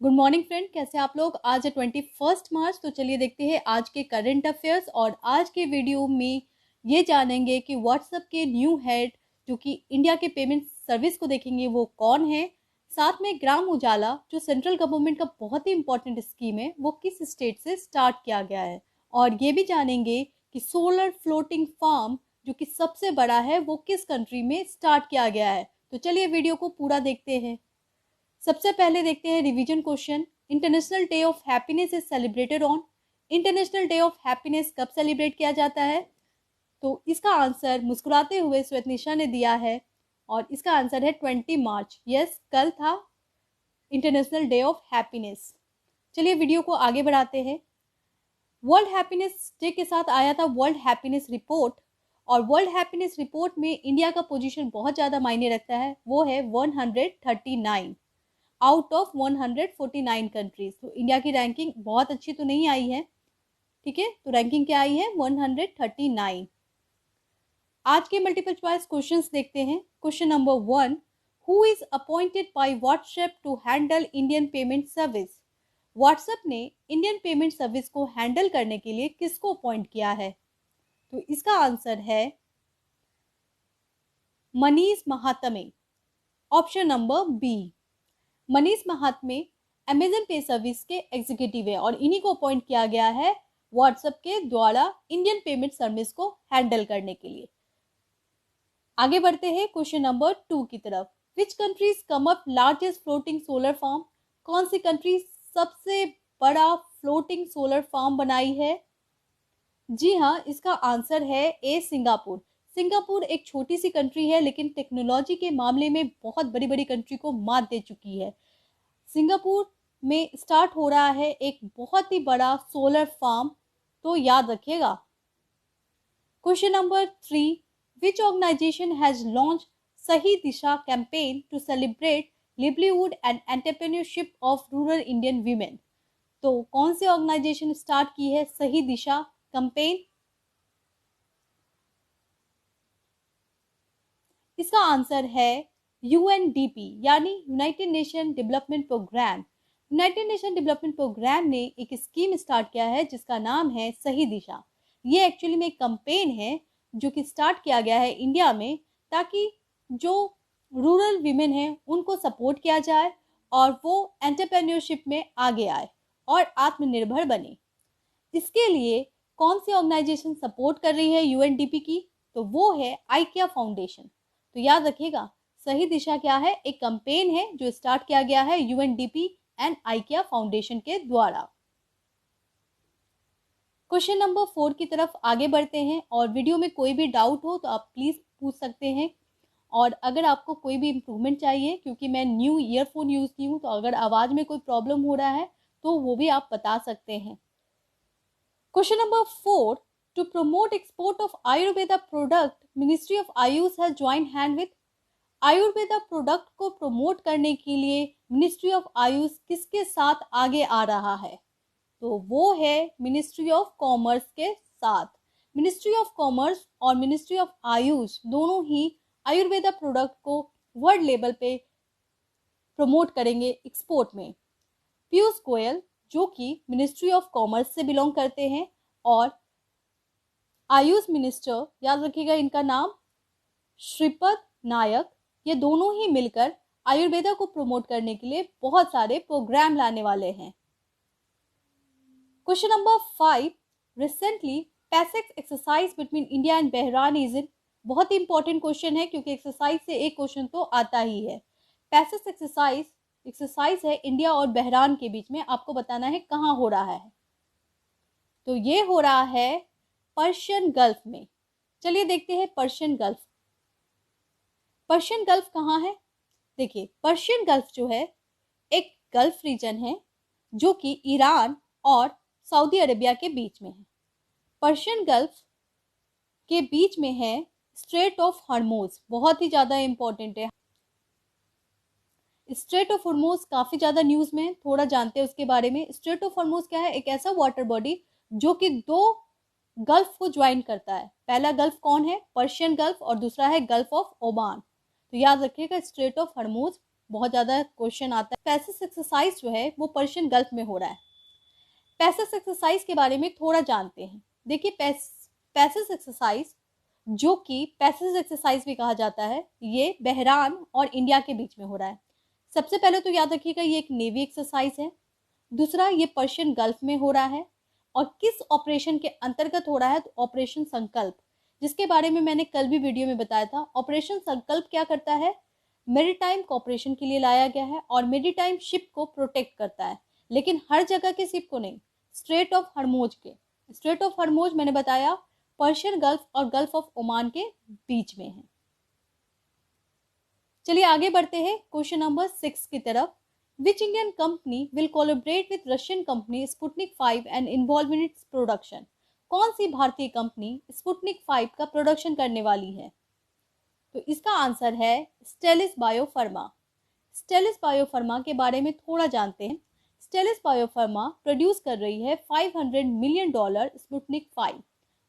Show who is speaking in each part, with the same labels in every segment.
Speaker 1: Good morning friend, कैसे आप लोग। आज है 21 मार्च। तो चलिए देखते हैं आज के करंट अफेयर्स। और आज के वीडियो में ये जानेंगे कि व्हाट्सएप के न्यू हेड जो कि इंडिया के पेमेंट सर्विस को देखेंगे वो कौन है। साथ में ग्राम उजाला जो सेंट्रल गवर्नमेंट का बहुत ही इंपॉर्टेंट स्कीम है वो किस स्टेट से स्टार्ट किया गया है। और ये भी जानेंगे कि सोलर फ्लोटिंग फार्म जो कि सबसे बड़ा है वो किस कंट्री में स्टार्ट किया गया है। तो चलिए वीडियो को पूरा देखते हैं। सबसे पहले देखते हैं revision question. International day of happiness is celebrated on. International day of happiness कब सेलिब्रेट किया जाता है? तो इसका आंसर मुस्कुराते हुए श्वेतनिशा ने दिया है और इसका आंसर है 20 मार्च। यस, कल था इंटरनेशनल डे ऑफ हैप्पीनेस। चलिए वीडियो को आगे बढ़ाते हैं। वर्ल्ड हैप्पीनेस डे के साथ आया था वर्ल्ड हैप्पीनेस रिपोर्ट। और वर्ल्ड हैप्पीनेस रिपोर्ट में इंडिया का पोजीशन बहुत ज़्यादा मायने रखता है, वो है 139 आउट ऑफ 149 कंट्रीज। तो इंडिया की रैंकिंग बहुत अच्छी तो नहीं आई है, ठीक है। तो रैंकिंग क्या आई है? 139। आज के मल्टीपल चॉइस क्वेश्चंस देखते हैं। Question number 1, who is appointed by WhatsApp to handle Indian payment service? WhatsApp ने इंडियन पेमेंट सर्विस को हैंडल करने के लिए किसको अपॉइंट किया है? तो इसका आंसर है Manish Mahatme, option number B. Manish Mahatme Amazon पे सर्विस के एग्जीक्यूटिव है और इन्हीं को अपॉइंट किया गया है व्हाट्सएप के द्वारा इंडियन पेमेंट सर्विस को हैंडल करने के लिए। आगे बढ़ते हैं क्वेश्चन नंबर 2 की तरफ। Which countries come up largest floating solar farm? कौन सी कंट्री सबसे बड़ा फ्लोटिंग सोलर फार्म बनाई है? जी हाँ, इसका आंसर है ए, सिंगापुर। सिंगापुर एक छोटी सी कंट्री है लेकिन टेक्नोलॉजी के मामले में बहुत बड़ी बड़ी कंट्री को मात दे चुकी है। सिंगापुर में स्टार्ट हो रहा है एक बहुत ही बड़ा सोलर फार्म, तो याद रखिएगा। Question number 3, which organisation has launch Sahi Disha campaign to celebrate livelihood and entrepreneurship of rural Indian women? तो कौन सी ऑर्गेनाइजेशन स्टार्ट की है सही दिशा कैंपेन? इसका आंसर है यूएनडीपी यानी United Nation development programme. United Nation development programme ने एक स्कीम स्टार्ट किया है जिसका नाम है सही दिशा। ये एक्चुअली में एक कैंपेन है जो कि स्टार्ट किया गया है इंडिया में, ताकि जो रूरल वीमेन हैं उनको सपोर्ट किया जाए और वो एंटरप्रेन्योरशिप में आगे आए और आत्मनिर्भर बने। इसके लिए कौन सी ऑर्गेनाइजेशन सपोर्ट कर रही है यूएनडीपी की? तो वो है आइकिया फाउंडेशन। तो याद रखिएगा, सही दिशा क्या है? एक कैंपेन है जो स्टार्ट किया गया है यूएनडीपी एंड आइकिया फाउंडेशन के द्वारा। क्वेश्चन नंबर 4 की तरफ आगे बढ़ते हैं और वीडियो में कोई भी डाउट हो तो आप प्लीज पूछ सकते हैं। और अगर आपको कोई भी इम्प्रूवमेंट चाहिए, क्योंकि मैं न्यू ईयरफोन यूज की हूँ, तो अगर आवाज में कोई प्रॉब्लम हो रहा है तो वो भी आप बता सकते हैं। Question number 4, to promote export of Ayurveda product, Ministry of Ayush has joined hand with। Ayurveda product को प्रमोट करने के लिए मिनिस्ट्री ऑफ आयुष किसके साथ आगे आ रहा है? तो वो है मिनिस्ट्री ऑफ कॉमर्स के साथ। मिनिस्ट्री ऑफ कॉमर्स और मिनिस्ट्री ऑफ आयुष दोनों ही आयुर्वेदा प्रोडक्ट को वर्ल्ड लेवल पे प्रमोट करेंगे एक्सपोर्ट में। पीयूष गोयल जो कि मिनिस्ट्री ऑफ कॉमर्स से बिलोंग करते हैं और आयुष मिनिस्टर, याद रखिएगा इनका नाम श्रीपद नायक, ये दोनों ही मिलकर आयुर्वेदा को प्रमोट करने के लिए बहुत सारे प्रोग्राम लाने वाले हैं। Question number 5, recently PASSEX exercise between India and Bahrain is in. बहुत ही इंपॉर्टेंट क्वेश्चन है क्योंकि एक्सरसाइज से एक क्वेश्चन तो आता ही है। पैसेक्स एक्सरसाइज है इंडिया और बहरान के बीच में, आपको बताना है कहाँ हो रहा है। तो ये हो रहा है पर्शियन गल्फ में। चलिए देखते हैं पर्शियन गल्फ। पर्शियन गल्फ कहाँ है? देखिए, पर्शियन गल्फ जो है एक गल्फ रीजन है जो कि ईरान और सऊदी अरेबिया के बीच में है। पर्शियन गल्फ के बीच में है स्ट्रेट ऑफ हॉर्मुज, बहुत ही ज्यादा इंपॉर्टेंट है। स्ट्रेट ऑफ हॉर्मुज काफी ज्यादा न्यूज में है, थोड़ा जानते हैं उसके बारे में। स्ट्रेट ऑफ हॉर्मुज क्या है? एक ऐसा वाटर बॉडी जो कि दो गल्फ को ज्वाइन करता है। पहला गल्फ कौन है? पर्शियन गल्फ, और दूसरा है गल्फ ऑफ ओमान। तो याद रखिएगा स्ट्रेट ऑफ हॉर्मुज बहुत ज़्यादा क्वेश्चन आता है। पैसेज एक्सरसाइज जो है वो पर्शियन गल्फ में हो रहा है। पैसेज एक्सरसाइज के बारे में थोड़ा जानते हैं। देखिए पैसेज एक्सरसाइज, जो कि पैसेज एक्सरसाइज भी कहा जाता है, ये बहरान और इंडिया के बीच में हो रहा है। सबसे पहले तो याद रखिएगा ये एक नेवी एक्सरसाइज है। दूसरा, ये पर्शियन गल्फ में हो रहा है। और किस ऑपरेशन के अंतर्गत हो रहा है, तो ऑपरेशन संकल्प, जिसके बारे में मैंने कल भी वीडियो में बताया था। ऑपरेशन संकल्प क्या करता है, मेरीटाइम कॉपरेशन के लिए लाया गया है और मेरीटाइम शिप को प्रोटेक्ट करता है, लेकिन हर जगह के शिप को नहीं, स्ट्रेट ऑफ हर्मोज के। स्ट्रेट ऑफ हर्मोज मैंने बताया पर्शियन गल्फ और गल्फ ऑफ ओमान के बीच में है। चलिए आगे बढ़ते हैं क्वेश्चन नंबर 6 की तरफ। Which Indian company will collaborate with Russian company Sputnik 5 and involve in its production? कौन सी भारतीय कंपनी स्पुतनिक 5 का प्रोडक्शन करने वाली है? तो इसका आंसर है स्टेलिस बायोफार्मा। स्टेलिस बायोफार्मा के बारे में थोड़ा जानते हैं। स्टेलिस बायोफार्मा प्रोड्यूस कर रही है $500 मिलियन स्पुतनिक 5।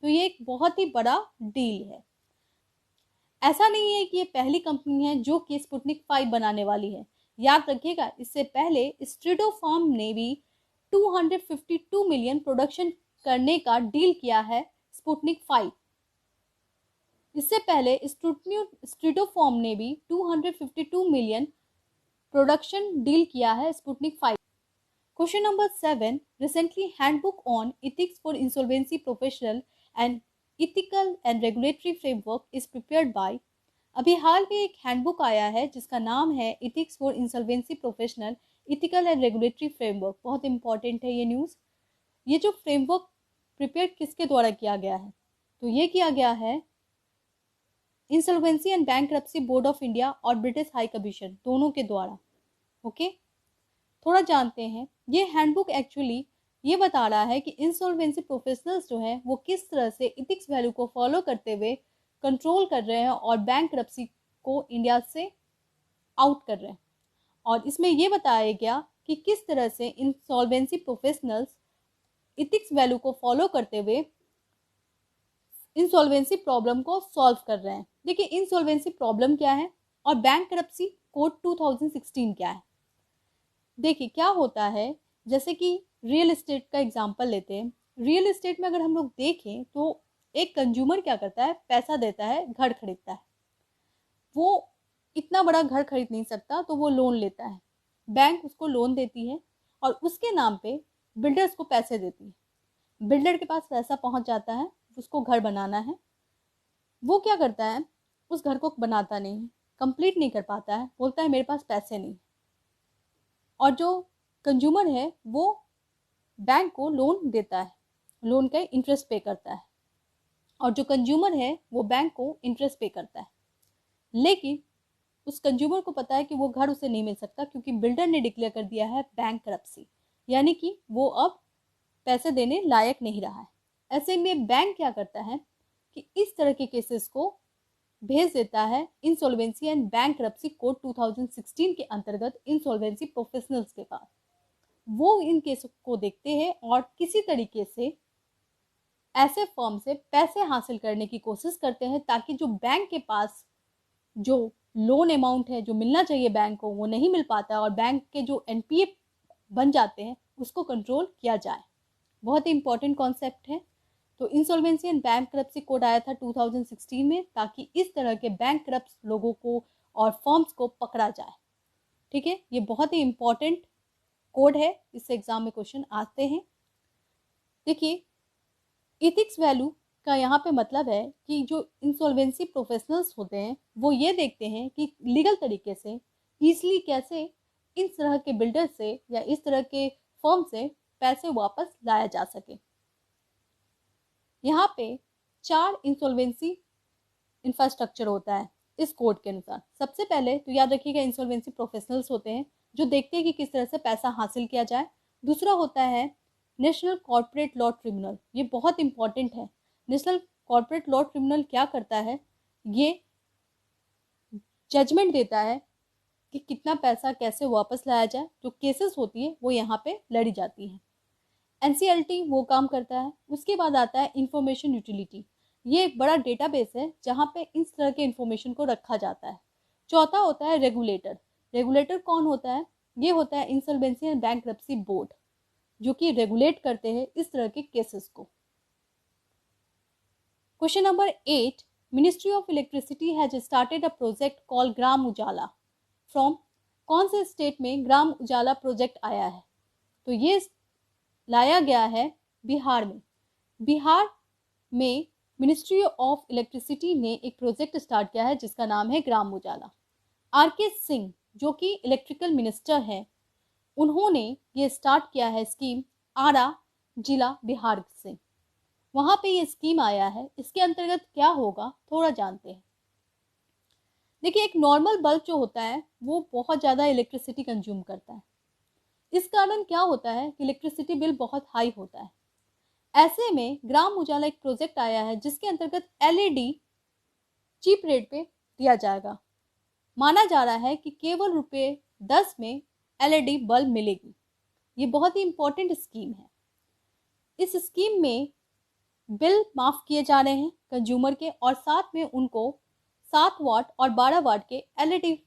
Speaker 1: तो ये एक बहुत ही बड़ा डील है। ऐसा नहीं है कि ये पहली कंपनी है जो कि स्पुतनिक 5 बनाने वाली है। याद रखिएगा, इससे पहले स्ट्रिडोफार्म ने भी 252 मिलियन प्रोडक्शन करने का डील किया है स्पुतनिक 5। इससे पहले स्ट्रिडोफार्म ने भी 252 मिलियन प्रोडक्शन डील किया है Sputnik 5। Question number 7, recently handbook on ethics for insolvency professional and ethical and regulatory framework is prepared by. अभी हाल में एक हैंडबुक आया है जिसका नाम है ethics for insolvency professional ethical and regulatory framework. बहुत इंपॉर्टेंट है ये न्यूज़। ये जो फ्रेमवर्क प्रिपेयर किसके द्वारा किया गया है, तो ये किया गया है insolvency and bankruptcy board of India और ब्रिटिश हाई कमीशन, दोनों के द्वारा। ओके, थोड़ा जानते हैं। ये हैंडबुक एक्चुअली ये बता रहा है कि इंसॉल्वेंसी प्रोफेशनल्स जो है वो किस तरह से इथिक्स वैल्यू को फॉलो करते हुए कंट्रोल कर रहे हैं और बैंक्रप्सी को इंडिया से आउट कर रहे हैं। और इसमें ये बताया गया कि किस तरह से इंसॉल्वेंसी प्रोफेशनल्स इथिक्स वैल्यू को फॉलो करते हुए इंसॉल्वेंसी प्रॉब्लम को सॉल्व कर रहे हैं। देखिए इंसॉल्वेंसी प्रॉब्लम क्या है और बैंक्रप्सी कोड 2016 क्या है। देखिए क्या होता है, जैसे कि रियल एस्टेट का एग्जांपल लेते हैं। रियल एस्टेट में अगर हम लोग देखें तो एक कंज्यूमर क्या करता है, पैसा देता है, घर खरीदता है। वो इतना बड़ा घर खरीद नहीं सकता तो वो लोन लेता है, बैंक उसको लोन देती है और उसके नाम पे बिल्डर्स को पैसे देती है। बिल्डर के पास पैसा पहुंच जाता है, उसको घर बनाना है। वो क्या करता है, उस घर को बनाता नहीं है, कंप्लीट नहीं कर पाता है, बोलता है मेरे पास पैसे नहीं। और जो कंज्यूमर है वो बैंक को लोन देता है, लोन का इंटरेस्ट पे करता है, और जो कंज्यूमर है वो बैंक को इंटरेस्ट पे करता है। लेकिन उस कंज्यूमर को पता है कि वो घर उसे नहीं मिल सकता क्योंकि बिल्डर ने डिक्लेयर कर दिया है बैंक्रप्सी, यानी कि वो अब पैसे देने लायक नहीं रहा है। ऐसे में बैंक क्या करता है कि इस तरह के केसेस को भेज देता है इंसॉल्वेंसी एंड बैंक्रप्सी कोड 2016 के अंतर्गत इंसॉल्वेंसी प्रोफेशनल्स के पास। वो इन केसों को देखते हैं और किसी तरीके से ऐसे फर्म से पैसे हासिल करने की कोशिश करते हैं ताकि जो बैंक के पास जो लोन अमाउंट है जो मिलना चाहिए बैंक को वो नहीं मिल पाता है और बैंक के जो एनपीए बन जाते हैं उसको कंट्रोल किया जाए। बहुत ही इंपॉर्टेंट कॉन्सेप्ट है। तो इंसॉल्वेंसी एंड बैंक्रप्सी कोड आया था 2016 में ताकि इस तरह के बैंक्रप्ट लोगों को और फर्म्स को पकड़ा जाए। ठीक है, ये बहुत ही इंपॉर्टेंट कोड है, इससे एग्जाम में क्वेश्चन आते हैं। देखिए इथिक्स वैल्यू का यहाँ पे मतलब है कि जो इंसॉल्वेंसी प्रोफेशनल्स होते हैं वो ये देखते हैं कि लीगल तरीके से ईजिली कैसे इस तरह के बिल्डर से या इस तरह के फर्म से पैसे वापस लाया जा सके। यहाँ पे 4 इंसॉल्वेंसी इंफ्रास्ट्रक्चर होता है इस कोड के अनुसार। सबसे पहले तो याद रखिएगा इंसॉल्वेंसी प्रोफेशनल्स होते हैं जो देखते हैं कि किस तरह से पैसा हासिल किया जाए। दूसरा होता है नेशनल कॉर्पोरेट लॉ ट्रिब्यूनल, ये बहुत इंपॉर्टेंट है। नेशनल कॉर्पोरेट लॉ ट्रिब्यूनल क्या करता है, ये जजमेंट देता है कि कितना पैसा कैसे वापस लाया जाए। जो केसेस होती है वो यहाँ पे लड़ी जाती है। एनसीएलटी वो काम करता है। उसके बाद आता है इंफॉर्मेशन यूटिलिटी, ये एक बड़ा डेटाबेस है जहाँ पे इस तरह के इंफॉर्मेशन को रखा जाता है। चौथा होता है रेगुलेटर, रेगुलेटर कौन होता है? ये होता है इंसॉल्वेंसी एंड बैंक्रप्सी बोर्ड, जो कि रेगुलेट करते हैं इस तरह के केसेस को। Question number 8, ministry of electricity has started a project called Gram Ujala from, कौन से स्टेट में ग्राम उजाला प्रोजेक्ट आया है? तो ये लाया गया है बिहार में। बिहार में मिनिस्ट्री ऑफ इलेक्ट्रिसिटी ने एक प्रोजेक्ट स्टार्ट किया है जिसका नाम है ग्राम उजाला। आर.के. सिंह जो कि इलेक्ट्रिकल मिनिस्टर हैं, उन्होंने ये स्टार्ट किया है स्कीम आरा जिला बिहार से। वहां पे ये स्कीम आया है। इसके अंतर्गत क्या होगा थोड़ा जानते हैं। देखिए, एक नॉर्मल बल्ब जो होता है वो बहुत ज़्यादा इलेक्ट्रिसिटी कंज्यूम करता है। इस कारण क्या होता है कि इलेक्ट्रिसिटी बिल बहुत हाई होता है। ऐसे में ग्राम उजाला एक प्रोजेक्ट आया है जिसके अंतर्गत एलईडी चीप रेट पे दिया जाएगा। माना जा रहा है कि केवल ₹10 में एलईडी बल्ब मिलेगी। ये बहुत ही इंपॉर्टेंट स्कीम है। इस स्कीम में बिल माफ किए जा रहे हैं कंज्यूमर के, और साथ में उनको 7 वाट और 12 वाट के एलईडी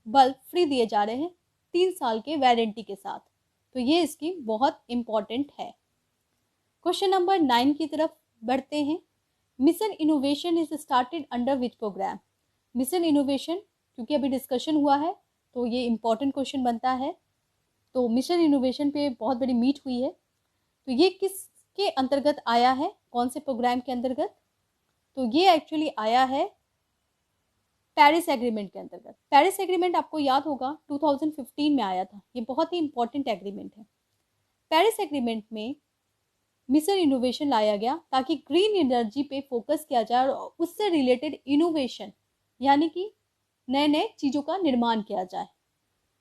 Speaker 1: बल्ब फ्री दिए जा रहे हैं 3 साल के वारंटी के साथ। तो ये स्कीम बहुत इंपॉर्टेंट है। क्वेश्चन नंबर 9 की तरफ बढ़ते हैं। Mission innovation is started under which programme? Mission innovation, क्योंकि अभी डिस्कशन हुआ है तो ये इंपॉर्टेंट क्वेश्चन बनता है। तो मिशन इनोवेशन पे बहुत बड़ी मीट हुई है। तो ये किसके अंतर्गत आया है, कौन से प्रोग्राम के अंतर्गत? तो ये एक्चुअली आया है पेरिस एग्रीमेंट के अंतर्गत। पेरिस एग्रीमेंट आपको याद होगा 2015 में आया था। ये बहुत ही इंपॉर्टेंट एग्रीमेंट है। पेरिस एग्रीमेंट में मिशन इनोवेशन लाया गया ताकि ग्रीन एनर्जी पे फोकस किया जाए और उससे रिलेटेड इनोवेशन यानी कि नए नए चीज़ों का निर्माण किया जाए।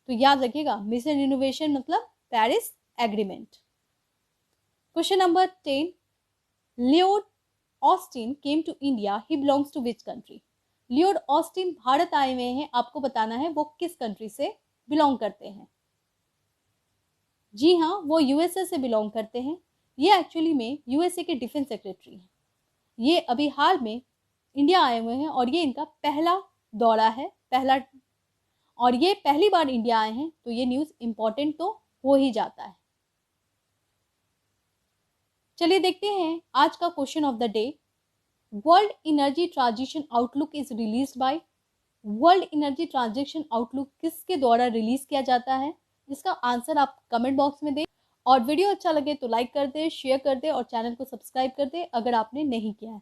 Speaker 1: तो याद रखिएगा, मिशन इनोवेशन मतलब Paris agreement. Question number 10, Lloyd Austin came to India, he belongs to which country? Lloyd Austin Bharat आए हुए हैं, आपको बताना है वो किस कंट्री से बिलोंग करते हैं। जी हाँ, वो यूएसए से बिलोंग करते हैं। ये एक्चुअली में यूएसए के डिफेंस सेक्रेटरी हैं। ये अभी हाल में इंडिया आए हुए हैं और ये इनका पहला दौरा है, और ये पहली बार इंडिया आए हैं, तो ये न्यूज़ इंपॉर्टेंट तो हो ही जाता है। चलिए देखते हैं आज का question of the day. World energy transition outlook is released by. World energy transition outlook किसके द्वारा रिलीज किया जाता है? इसका आंसर आप कमेंट बॉक्स में दें, और वीडियो अच्छा लगे तो लाइक कर दे, शेयर कर दे और चैनल को सब्सक्राइब कर दे अगर आपने नहीं किया है।